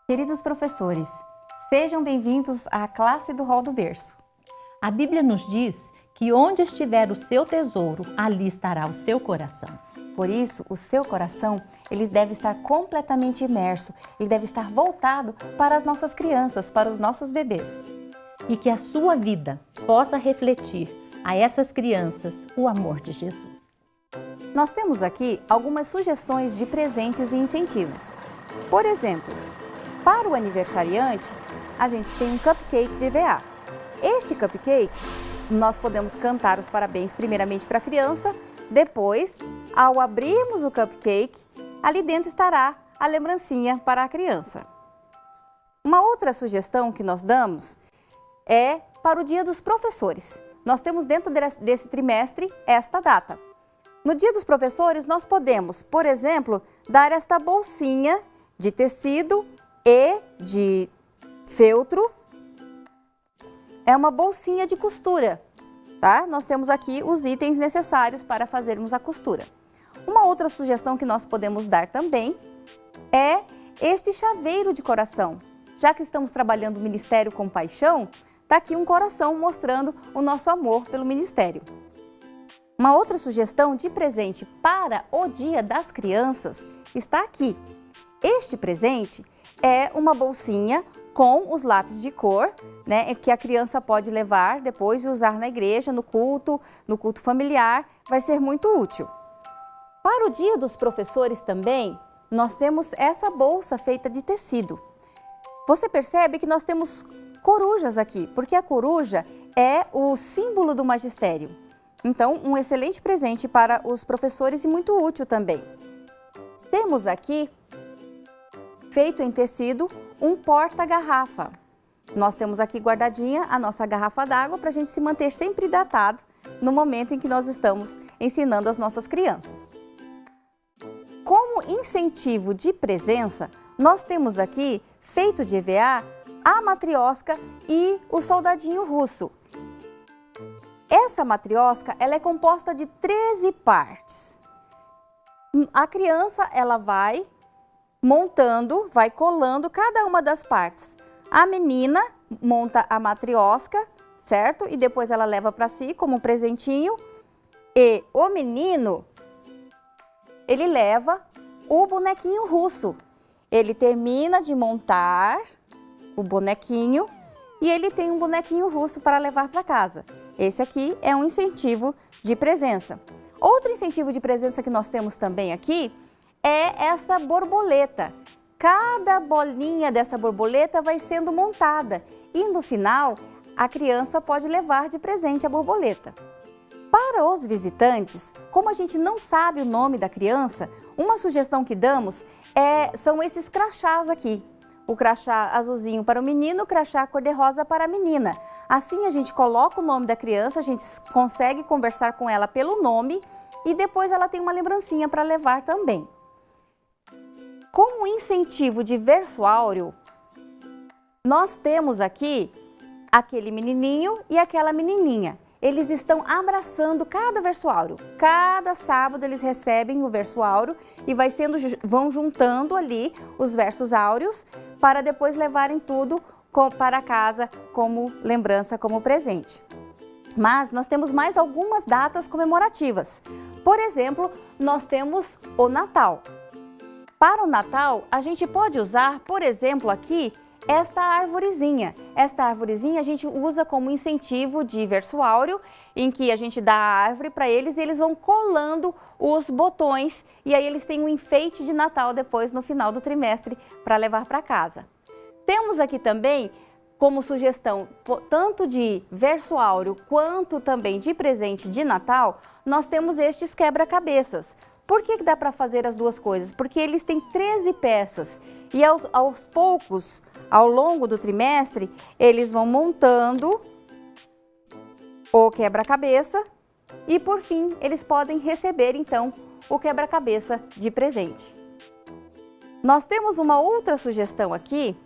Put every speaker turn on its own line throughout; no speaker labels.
Queridos professores, sejam bem-vindos à classe do Hall do Berço.
A Bíblia nos diz que onde estiver o seu tesouro, ali estará o seu coração.
Por isso, o seu coração, ele deve estar completamente imerso, ele deve estar voltado para as nossas crianças, para os nossos bebês.
E que a sua vida possa refletir a essas crianças o amor de Jesus.
Nós temos aqui algumas sugestões de presentes e incentivos. Por exemplo, para o aniversariante, a gente tem um cupcake de EVA. Este cupcake, nós podemos cantar os parabéns primeiramente para a criança, depois, ao abrirmos o cupcake, ali dentro estará a lembrancinha para a criança. Uma outra sugestão que nós damos é para o Dia dos Professores. Nós temos dentro desse trimestre esta data. No Dia dos Professores, nós podemos, por exemplo, dar esta bolsinha de tecido e de feltro. É uma bolsinha de costura, tá? Nós temos aqui os itens necessários para fazermos a costura. Uma outra sugestão que nós podemos dar também é este chaveiro de coração. Já que estamos trabalhando o Ministério com Paixão, está aqui um coração mostrando o nosso amor pelo Ministério. Uma outra sugestão de presente para o Dia das Crianças está aqui. Este presente é uma bolsinha com os lápis de cor, né, que a criança pode levar depois e usar na igreja, no culto familiar, vai ser muito útil. Para o Dia dos Professores também, nós temos essa bolsa feita de tecido. Você percebe que nós temos corujas aqui, porque a coruja é o símbolo do magistério. Então, um excelente presente para os professores e muito útil também. Temos aqui, feito em tecido, um porta-garrafa. Nós temos aqui guardadinha a nossa garrafa d'água para a gente se manter sempre hidratado no momento em que nós estamos ensinando as nossas crianças. Como incentivo de presença, nós temos aqui, feito de EVA, a matriosca e o soldadinho russo. Essa matriosca, ela é composta de 13 partes. A criança, ela vai montando, vai colando cada uma das partes. A menina monta a matriosca, certo? E depois ela leva para si como um presentinho. E o menino, ele leva o bonequinho russo. Ele termina de montar o bonequinho e ele tem um bonequinho russo para levar para casa. Esse aqui é um incentivo de presença. Outro incentivo de presença que nós temos também aqui é essa borboleta. Cada bolinha dessa borboleta vai sendo montada e no final a criança pode levar de presente a borboleta. Para os visitantes, como a gente não sabe o nome da criança, uma sugestão que damos são esses crachás aqui. O crachá azulzinho para o menino, o crachá cor-de-rosa para a menina. Assim a gente coloca o nome da criança, a gente consegue conversar com ela pelo nome e depois ela tem uma lembrancinha para levar também. Como incentivo de verso áureo, nós temos aqui aquele menininho e aquela menininha. Eles estão abraçando cada verso áureo. Cada sábado eles recebem o verso áureo e vão juntando ali os versos áureos para depois levarem tudo para casa como lembrança, como presente. Mas nós temos mais algumas datas comemorativas. Por exemplo, nós temos o Natal. Para o Natal, a gente pode usar, por exemplo, aqui, esta arvorezinha. Esta arvorezinha a gente usa como incentivo de verso áureo, em que a gente dá a árvore para eles e eles vão colando os botões e aí eles têm um enfeite de Natal depois no final do trimestre para levar para casa. Temos aqui também, como sugestão, tanto de verso áureo quanto também de presente de Natal, nós temos estes quebra-cabeças. Por que dá para fazer as duas coisas? Porque eles têm 13 peças e aos poucos, ao longo do trimestre, eles vão montando o quebra-cabeça e por fim eles podem receber então o quebra-cabeça de presente. Nós temos uma outra sugestão aqui,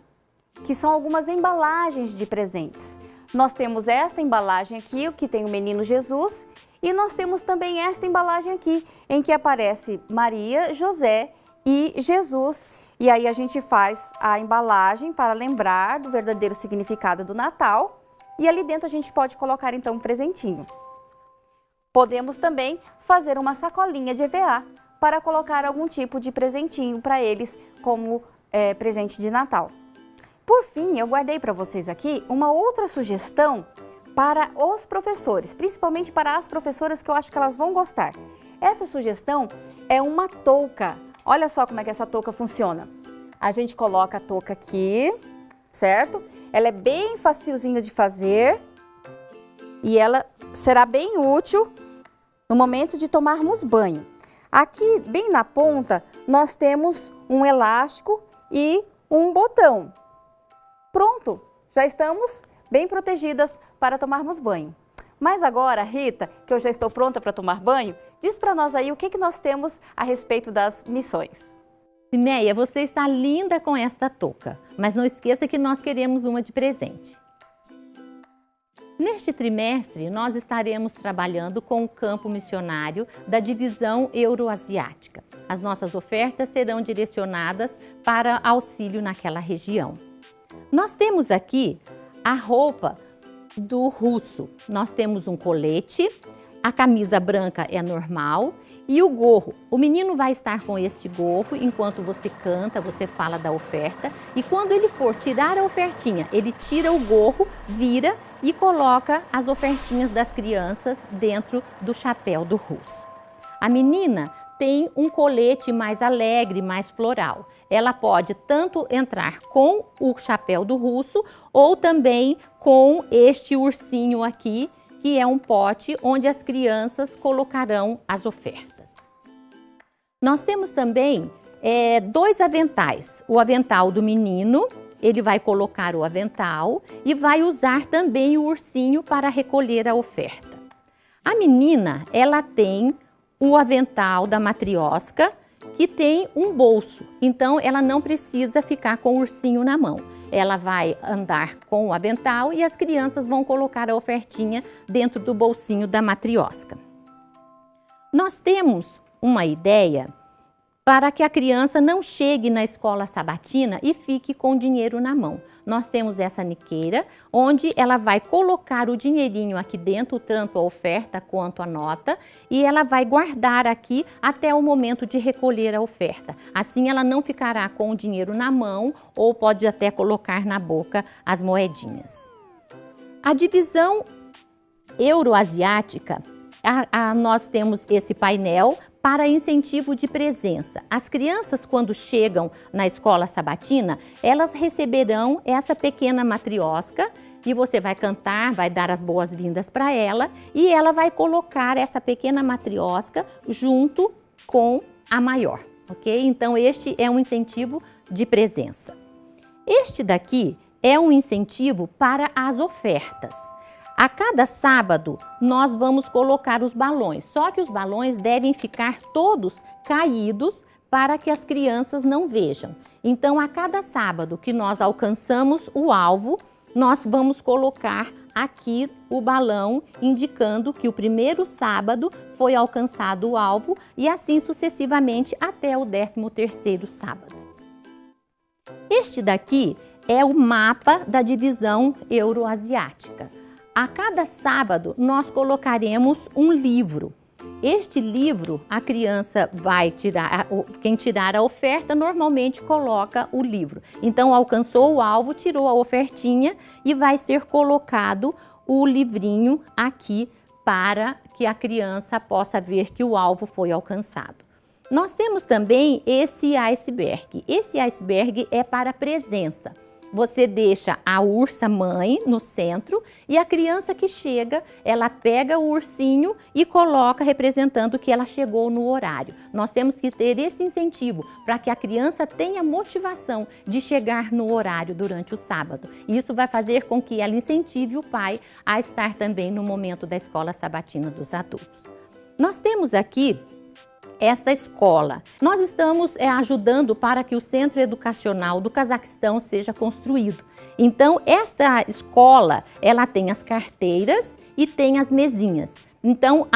que são algumas embalagens de presentes. Nós temos esta embalagem aqui, que tem o menino Jesus, e nós temos também esta embalagem aqui, em que aparece Maria, José e Jesus. E aí a gente faz a embalagem para lembrar do verdadeiro significado do Natal. E ali dentro a gente pode colocar então um presentinho. Podemos também fazer uma sacolinha de EVA para colocar algum tipo de presentinho para eles como presente de Natal. Por fim, eu guardei para vocês aqui uma outra sugestão para os professores, principalmente para as professoras, que eu acho que elas vão gostar. Essa sugestão é uma touca. Olha só como é que essa touca funciona. A gente coloca a touca aqui, certo? Ela é bem facilzinha de fazer e ela será bem útil no momento de tomarmos banho. Aqui, bem na ponta, nós temos um elástico e um botão. Pronto, já estamos bem protegidas para tomarmos banho. Mas agora, Rita, que eu já estou pronta para tomar banho, diz para nós aí o que nós temos a respeito das missões.
Simeia, você está linda com esta touca, mas não esqueça que nós queremos uma de presente. Neste trimestre, nós estaremos trabalhando com o campo missionário da divisão euroasiática. As nossas ofertas serão direcionadas para auxílio naquela região. Nós temos aqui a roupa do russo. Nós temos um colete, a camisa branca é normal e o gorro. O menino vai estar com este gorro enquanto você canta, você fala da oferta. E quando ele for tirar a ofertinha, ele tira o gorro, vira e coloca as ofertinhas das crianças dentro do chapéu do russo. A menina tem um colete mais alegre, mais floral. Ela pode tanto entrar com o chapéu do russo ou também com este ursinho aqui, que é um pote onde as crianças colocarão as ofertas. Nós temos também dois aventais. O avental do menino, ele vai colocar o avental e vai usar também o ursinho para recolher a oferta. A menina, ela tem o avental da matrioska, que tem um bolso, então ela não precisa ficar com o ursinho na mão. Ela vai andar com o avental e as crianças vão colocar a ofertinha dentro do bolsinho da matrioska. Nós temos uma ideia para que a criança não chegue na escola sabatina e fique com dinheiro na mão. Nós temos essa niqueira, onde ela vai colocar o dinheirinho aqui dentro, tanto a oferta quanto a nota, e ela vai guardar aqui até o momento de recolher a oferta. Assim ela não ficará com o dinheiro na mão ou pode até colocar na boca as moedinhas. A divisão euroasiática, nós temos esse painel para incentivo de presença. As crianças, quando chegam na escola sabatina, elas receberão essa pequena matrioska e você vai cantar, vai dar as boas-vindas para ela e ela vai colocar essa pequena matrioska junto com a maior, ok? Então, este é um incentivo de presença. Este daqui é um incentivo para as ofertas. A cada sábado, nós vamos colocar os balões, só que os balões devem ficar todos caídos para que as crianças não vejam. Então, a cada sábado que nós alcançamos o alvo, nós vamos colocar aqui o balão, indicando que o primeiro sábado foi alcançado o alvo e assim sucessivamente até o 13º sábado. Este daqui é o mapa da divisão euroasiática. A cada sábado, nós colocaremos um livro. Este livro, a criança vai tirar, quem tirar a oferta, normalmente coloca o livro. Então, alcançou o alvo, tirou a ofertinha e vai ser colocado o livrinho aqui para que a criança possa ver que o alvo foi alcançado. Nós temos também esse iceberg. Esse iceberg é para presença. Você deixa a ursa mãe no centro e a criança que chega, ela pega o ursinho e coloca representando que ela chegou no horário. Nós temos que ter esse incentivo para que a criança tenha motivação de chegar no horário durante o sábado. Isso vai fazer com que ela incentive o pai a estar também no momento da escola sabatina dos adultos. Nós temos aqui esta escola. Nós estamos ajudando para que o Centro Educacional do Cazaquistão seja construído. Então, esta escola, ela tem as carteiras e tem as mesinhas. Então,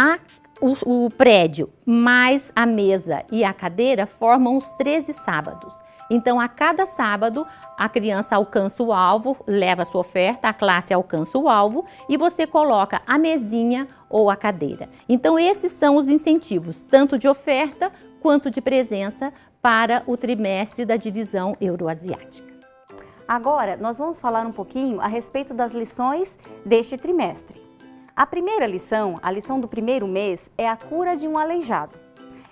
o prédio mais a mesa e a cadeira formam os 13 sábados. Então, a cada sábado, a criança alcança o alvo, leva a sua oferta, a classe alcança o alvo e você coloca a mesinha ou a cadeira. Então, esses são os incentivos, tanto de oferta quanto de presença para o trimestre da divisão euroasiática.
Agora, nós vamos falar um pouquinho a respeito das lições deste trimestre. A primeira lição, a lição do primeiro mês, é a cura de um aleijado.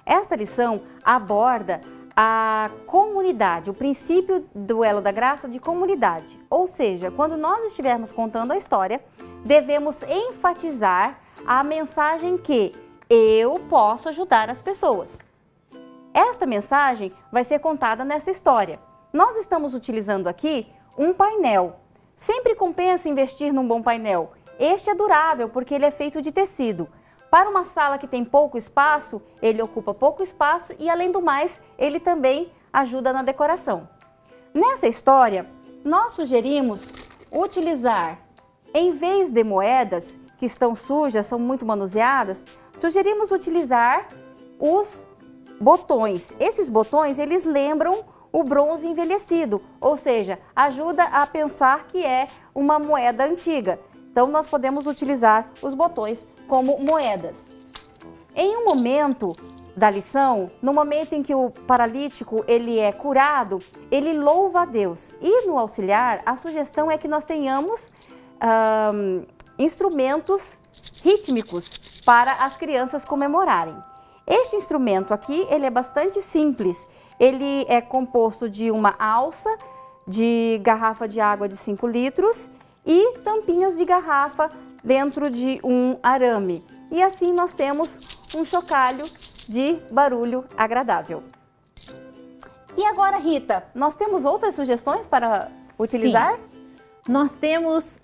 Esta lição aborda a comunidade, o princípio do elo da graça de comunidade. Ou seja, quando nós estivermos contando a história, devemos enfatizar a mensagem que eu posso ajudar as pessoas. Esta mensagem vai ser contada nessa história. Nós estamos utilizando aqui um painel. Sempre compensa investir num bom painel. Este é durável porque ele é feito de tecido. Para uma sala que tem pouco espaço, ele ocupa pouco espaço e, além do mais, ele também ajuda na decoração. Nessa história, nós sugerimos utilizar, em vez de moedas que estão sujas, são muito manuseadas, sugerimos utilizar os botões. Esses botões, eles lembram o bronze envelhecido, ou seja, ajuda a pensar que é uma moeda antiga. Então, nós podemos utilizar os botões como moedas. Em um momento da lição, no momento em que o paralítico ele é curado, ele louva a Deus. E no auxiliar, a sugestão é que nós tenhamos instrumentos rítmicos para as crianças comemorarem. Este instrumento aqui, ele é bastante simples. Ele é composto de uma alça, de garrafa de água de 5 litros e tampinhas de garrafa dentro de um arame. E assim nós temos um chocalho de barulho agradável. E agora, Rita, nós temos outras sugestões para utilizar?
Sim. Nós temos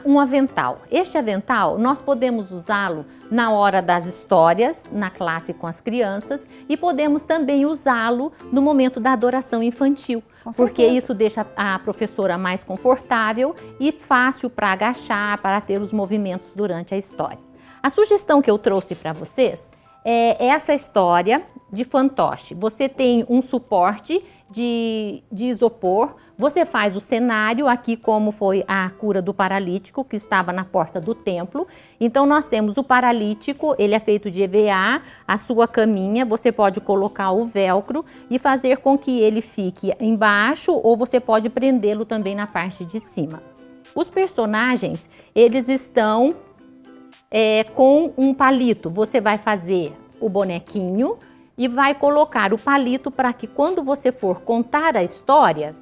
um avental. Este avental, nós podemos usá-lo na hora das histórias, na classe com as crianças, e podemos também usá-lo no momento da adoração infantil, porque isso deixa a professora mais confortável e fácil para agachar, para ter os movimentos durante a história. A sugestão que eu trouxe para vocês é essa história de fantoche. Você tem um suporte de isopor, você faz o cenário aqui como foi a cura do paralítico que estava na porta do templo. Então nós temos o paralítico, ele é feito de EVA, a sua caminha, você pode colocar o velcro e fazer com que ele fique embaixo ou você pode prendê-lo também na parte de cima. Os personagens, eles estão com um palito, você vai fazer o bonequinho e vai colocar o palito para que quando você for contar a história,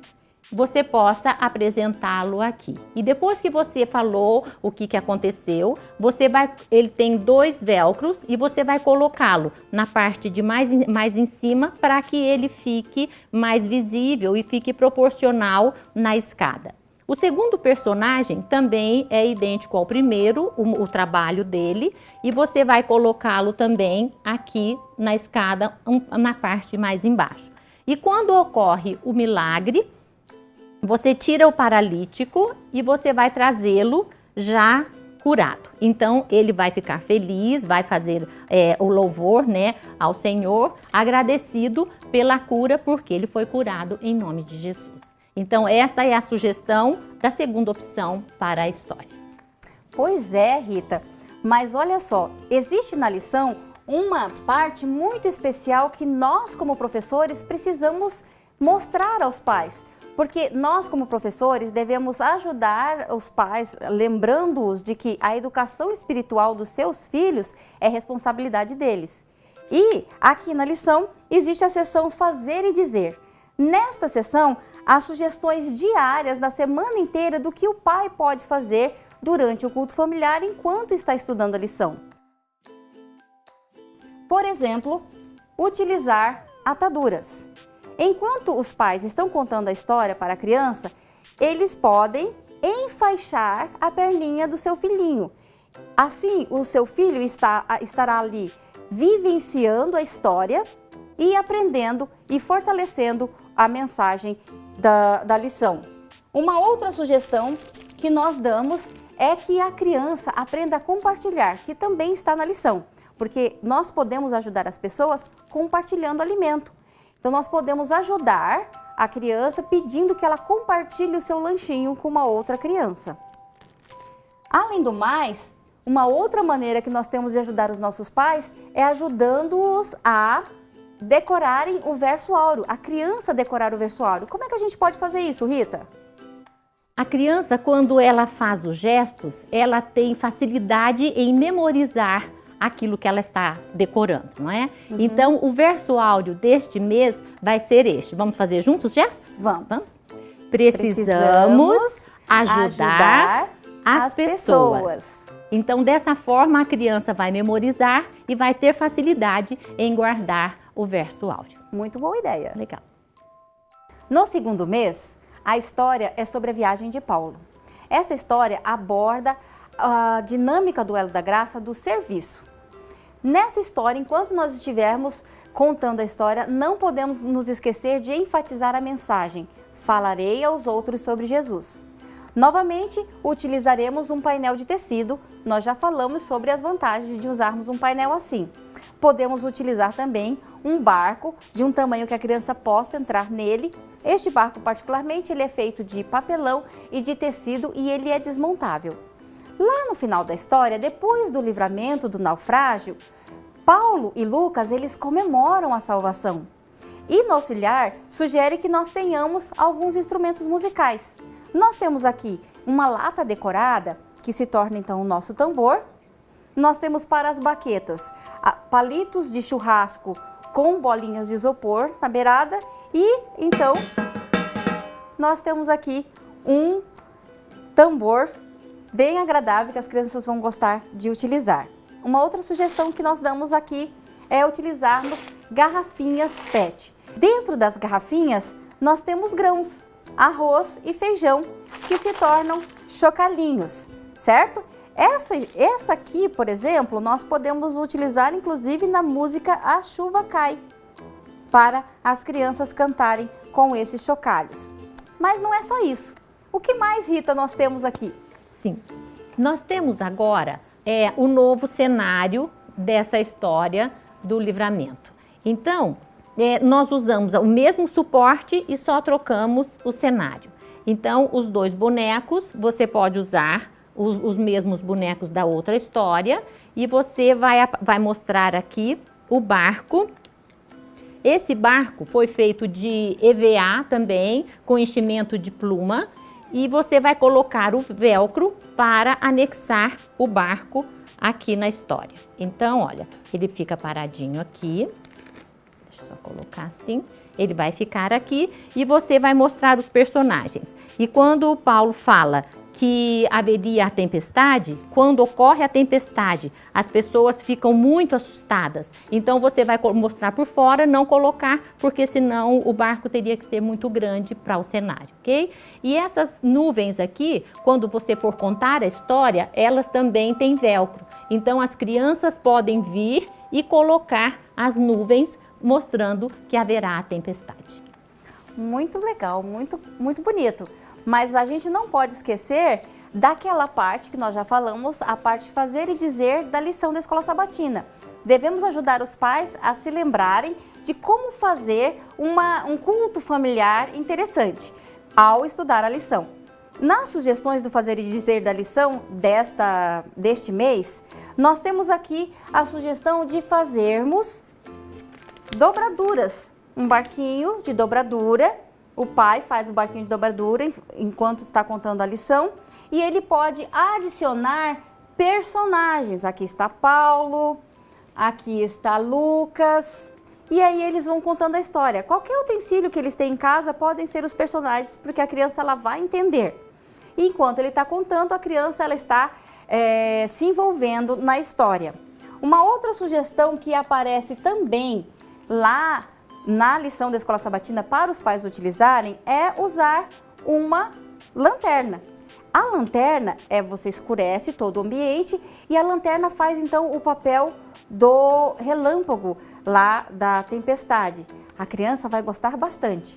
você possa apresentá-lo aqui. E depois que você falou o que aconteceu, ele tem 2 velcros e você vai colocá-lo na parte de mais em cima para que ele fique mais visível e fique proporcional na escada. O segundo personagem também é idêntico ao primeiro, o trabalho dele, e você vai colocá-lo também aqui na escada, na parte mais embaixo. E quando ocorre o milagre, você tira o paralítico e você vai trazê-lo já curado. Então, ele vai ficar feliz, vai fazer o louvor, né, ao Senhor, agradecido pela cura, porque ele foi curado em nome de Jesus. Então, esta é a sugestão da segunda opção para a história.
Pois é, Rita, mas olha só, existe na lição uma parte muito especial que nós, como professores, precisamos mostrar aos pais. Porque nós, como professores, devemos ajudar os pais, lembrando-os de que a educação espiritual dos seus filhos é responsabilidade deles. E aqui na lição existe a seção Fazer e Dizer. Nesta seção, há sugestões diárias da semana inteira do que o pai pode fazer durante o culto familiar enquanto está estudando a lição. Por exemplo, utilizar ataduras. Enquanto os pais estão contando a história para a criança, eles podem enfaixar a perninha do seu filhinho. Assim, o seu filho estará ali vivenciando a história e aprendendo e fortalecendo a mensagem da lição. Uma outra sugestão que nós damos é que a criança aprenda a compartilhar, que também está na lição, porque nós podemos ajudar as pessoas compartilhando alimento. Então, nós podemos ajudar a criança pedindo que ela compartilhe o seu lanchinho com uma outra criança. Além do mais, uma outra maneira que nós temos de ajudar os nossos pais é ajudando-os a decorarem o verso áureo, a criança decorar o verso áureo. Como é que a gente pode fazer isso, Rita?
A criança, quando ela faz os gestos, ela tem facilidade em memorizar aquilo que ela está decorando, não é? Então, o verso áureo deste mês vai ser este. Vamos fazer juntos os gestos?
Vamos.
Precisamos ajudar as pessoas. Então, dessa forma, a criança vai memorizar e vai ter facilidade em guardar o verso áureo.
Muito boa ideia.
Legal.
No segundo mês, a história é sobre a viagem de Paulo. Essa história aborda a dinâmica do elo da graça do serviço. Nessa história, enquanto nós estivermos contando a história, não podemos nos esquecer de enfatizar a mensagem: falarei aos outros sobre Jesus. Novamente, utilizaremos um painel de tecido. Nós já falamos sobre as vantagens de usarmos um painel assim. Podemos utilizar também um barco de um tamanho que a criança possa entrar nele. Este barco, particularmente, ele é feito de papelão e de tecido e ele é desmontável. Lá no final da história, depois do livramento do naufrágio, Paulo e Lucas, eles comemoram a salvação. E no auxiliar, sugere que nós tenhamos alguns instrumentos musicais. Nós temos aqui uma lata decorada, que se torna então o nosso tambor. Nós temos para as baquetas, palitos de churrasco com bolinhas de isopor na beirada. E então, nós temos aqui um tambor bem agradável que as crianças vão gostar de utilizar. Uma outra sugestão que nós damos aqui é utilizarmos garrafinhas PET. Dentro das garrafinhas, nós temos grãos, arroz e feijão, que se tornam chocalhinhos, certo? Essa aqui, por exemplo, nós podemos utilizar inclusive na música A Chuva Cai, para as crianças cantarem com esses chocalhos. Mas não é só isso. O que mais, Rita, nós temos aqui?
Sim, nós temos agora o novo cenário dessa história do livramento. Então, nós usamos o mesmo suporte e só trocamos o cenário. Então, os dois bonecos, você pode usar os mesmos bonecos da outra história e você vai mostrar aqui o barco. Esse barco foi feito de EVA também, com enchimento de pluma. E você vai colocar o velcro para anexar o barco aqui na história. Então, olha, ele fica paradinho aqui. Deixa eu só colocar assim. Ele vai ficar aqui e você vai mostrar os personagens. E quando o Paulo fala que haveria a tempestade, quando ocorre a tempestade, as pessoas ficam muito assustadas. Então você vai mostrar por fora, não colocar, porque senão o barco teria que ser muito grande para o cenário, ok? E essas nuvens aqui, quando você for contar a história, elas também têm velcro. Então as crianças podem vir e colocar as nuvens, mostrando que haverá a tempestade.
Muito legal, muito bonito. Mas a gente não pode esquecer daquela parte que nós já falamos, a parte de fazer e dizer da lição da escola sabatina. Devemos ajudar os pais a se lembrarem de como fazer um culto familiar interessante ao estudar a lição. Nas sugestões do fazer e dizer da lição deste mês, nós temos aqui a sugestão de fazermos dobraduras, um barquinho de dobradura. O pai faz o barquinho de dobradura enquanto está contando a lição e ele pode adicionar personagens. Aqui está Paulo, aqui está Lucas e aí eles vão contando a história. Qualquer utensílio que eles têm em casa podem ser os personagens, porque a criança ela vai entender. E enquanto ele está contando, a criança ela está se envolvendo na história. Uma outra sugestão que aparece também lá na lição da escola sabatina para os pais utilizarem é usar uma lanterna. A lanterna você escurece todo o ambiente e a lanterna faz então o papel do relâmpago lá da tempestade. A criança vai gostar bastante.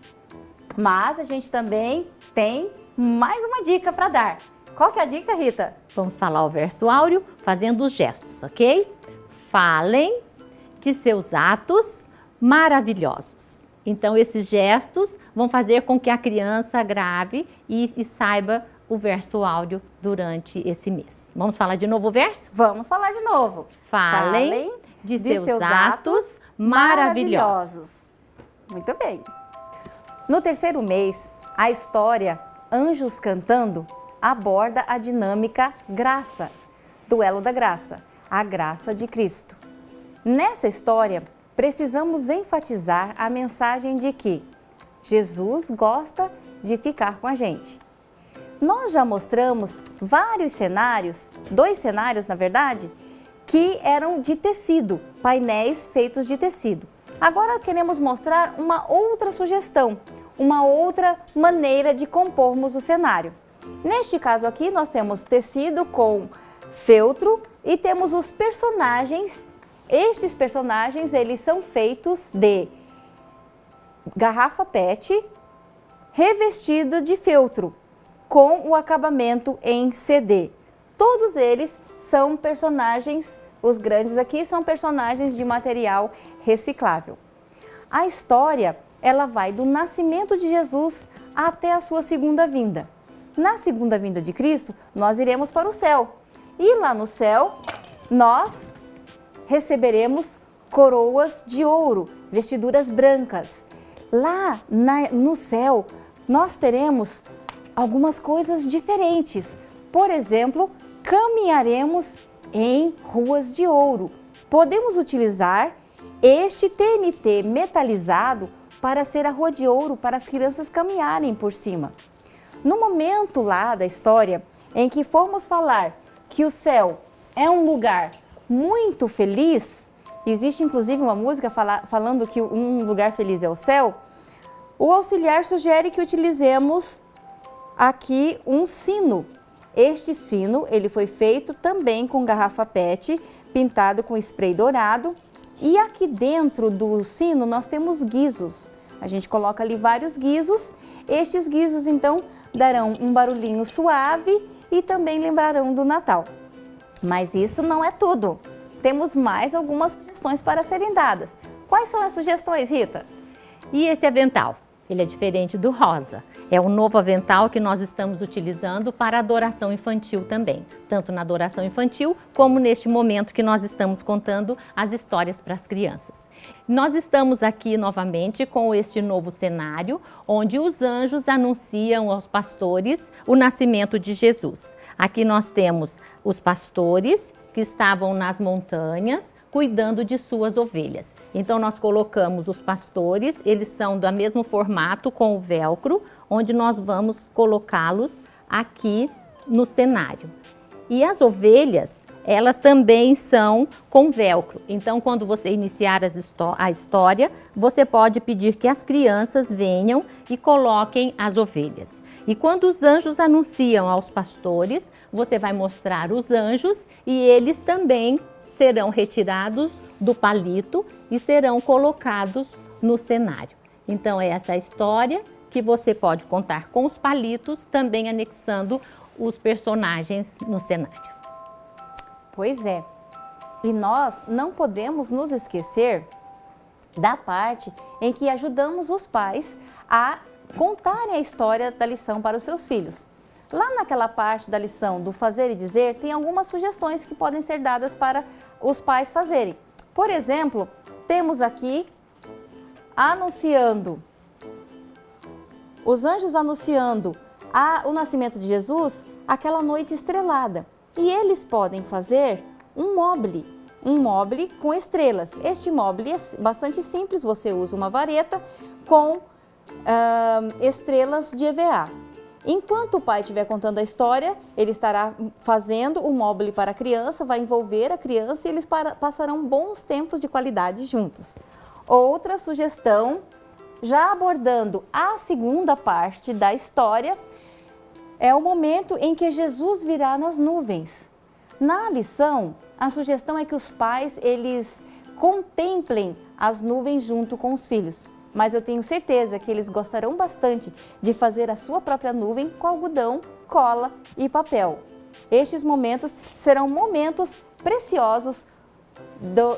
Mas a gente também tem mais uma dica para dar. Qual que é a dica, Rita?
Vamos falar o verso áureo fazendo os gestos, ok? Falem de seus atos maravilhosos. Então, esses gestos vão fazer com que a criança grave e saiba o verso áureo durante esse mês. Vamos falar de novo o verso?
Vamos falar de novo.
Falem de seus atos maravilhosos.
Muito bem. No terceiro mês, a história Anjos Cantando aborda a dinâmica graça, duelo da graça, a graça de Cristo. Nessa história, precisamos enfatizar a mensagem de que Jesus gosta de ficar com a gente. Nós já mostramos vários cenários, 2 cenários na verdade, que eram de tecido, painéis feitos de tecido. Agora queremos mostrar uma outra sugestão, uma outra maneira de compormos o cenário. Neste caso aqui nós temos tecido com feltro e temos os personagens. Estes personagens eles são feitos de garrafa PET revestida de feltro com o acabamento em CD. Todos eles são personagens, os grandes aqui são personagens de material reciclável. A história, ela vai do nascimento de Jesus até a sua segunda vinda. Na segunda vinda de Cristo, nós iremos para o céu. E lá no céu, nós receberemos coroas de ouro, vestiduras brancas. Lá no céu, nós teremos algumas coisas diferentes. Por exemplo, caminharemos em ruas de ouro. Podemos utilizar este TNT metalizado para ser a rua de ouro para as crianças caminharem por cima. No momento lá da história em que formos falar que o céu é um lugar muito feliz, existe inclusive uma música falando que um lugar feliz é o céu, o auxiliar sugere que utilizemos aqui um sino. Este sino, ele foi feito também com garrafa PET, pintado com spray dourado. E aqui dentro do sino nós temos guizos. A gente coloca ali vários guizos. Estes guizos, então, darão um barulhinho suave e também lembrarão do Natal. Mas isso não é tudo. Temos mais algumas sugestões para serem dadas. Quais são as sugestões, Rita?
E esse avental? Ele é diferente do rosa. É um novo avental que nós estamos utilizando para a adoração infantil também. Tanto na adoração infantil, como neste momento que nós estamos contando as histórias para as crianças. Nós estamos aqui novamente com este novo cenário, onde os anjos anunciam aos pastores o nascimento de Jesus. Aqui nós temos os pastores que estavam nas montanhas, cuidando de suas ovelhas. Então nós colocamos os pastores, eles são do mesmo formato com o velcro, onde nós vamos colocá-los aqui no cenário. E as ovelhas, elas também são com velcro. Então quando você iniciar a história, você pode pedir que as crianças venham e coloquem as ovelhas. E quando os anjos anunciam aos pastores, você vai mostrar os anjos e eles também serão retirados do palito e serão colocados no cenário. Então, é essa a história que você pode contar com os palitos, também anexando os personagens no cenário.
Pois é. E nós não podemos nos esquecer da parte em que ajudamos os pais a contarem a história da lição para os seus filhos. Lá naquela parte da lição do fazer e dizer, tem algumas sugestões que podem ser dadas para os pais fazerem. Por exemplo, temos aqui anunciando, os anjos anunciando o nascimento de Jesus, aquela noite estrelada. E eles podem fazer um mobile com estrelas. Este mobile é bastante simples, você usa uma vareta com estrelas de EVA. Enquanto o pai estiver contando a história, ele estará fazendo o mobile para a criança, vai envolver a criança e eles passarão bons tempos de qualidade juntos. Outra sugestão, já abordando a segunda parte da história, é o momento em que Jesus virá nas nuvens. Na lição, a sugestão é que os pais eles contemplem as nuvens junto com os filhos. Mas eu tenho certeza que eles gostarão bastante de fazer a sua própria nuvem com algodão, cola e papel. Estes momentos serão momentos preciosos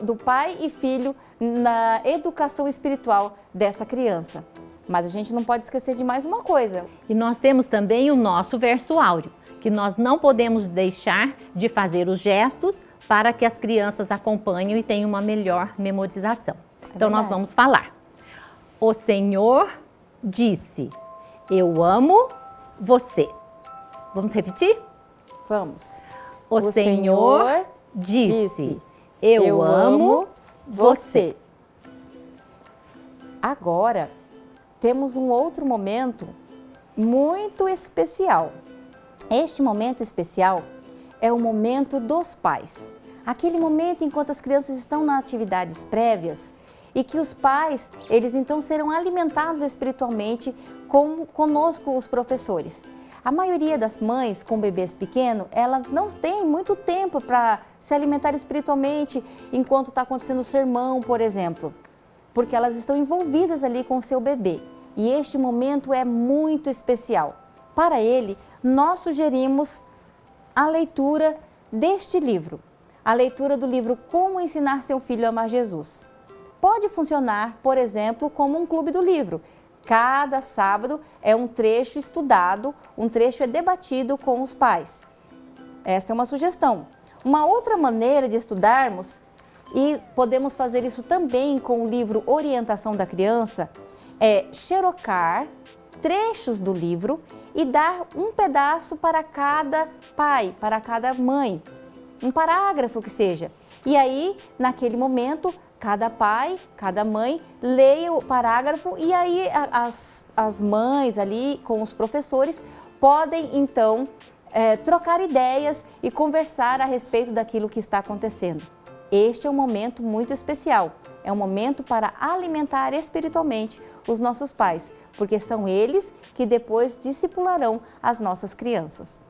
do pai e filho na educação espiritual dessa criança. Mas a gente não pode esquecer de mais uma coisa.
E nós temos também o nosso verso áureo, que nós não podemos deixar de fazer os gestos para que as crianças acompanhem e tenham uma melhor memorização. Então nós vamos falar. O Senhor disse, eu amo você. Vamos repetir?
Vamos.
O Senhor disse, eu amo você.
Agora, temos um outro momento muito especial. Este momento especial é o momento dos pais. Aquele momento enquanto as crianças estão nas atividades prévias e que os pais, eles então serão alimentados espiritualmente conosco, os professores. A maioria das mães com bebês pequenos, ela não tem muito tempo para se alimentar espiritualmente enquanto está acontecendo o sermão, por exemplo, porque elas estão envolvidas ali com o seu bebê. E este momento é muito especial. Para ele, nós sugerimos a leitura deste livro, a leitura do livro Como Ensinar Seu Filho a Amar Jesus. Pode funcionar, por exemplo, como um clube do livro. Cada sábado é um trecho estudado, um trecho é debatido com os pais. Essa é uma sugestão. Uma outra maneira de estudarmos, e podemos fazer isso também com o livro Orientação da Criança, é xerocar trechos do livro e dar um pedaço para cada pai, para cada mãe, um parágrafo que seja. E aí, naquele momento, cada pai, cada mãe leia o parágrafo e aí as mães ali com os professores podem então trocar ideias e conversar a respeito daquilo que está acontecendo. Este é um momento muito especial, é um momento para alimentar espiritualmente os nossos pais, porque são eles que depois discipularão as nossas crianças.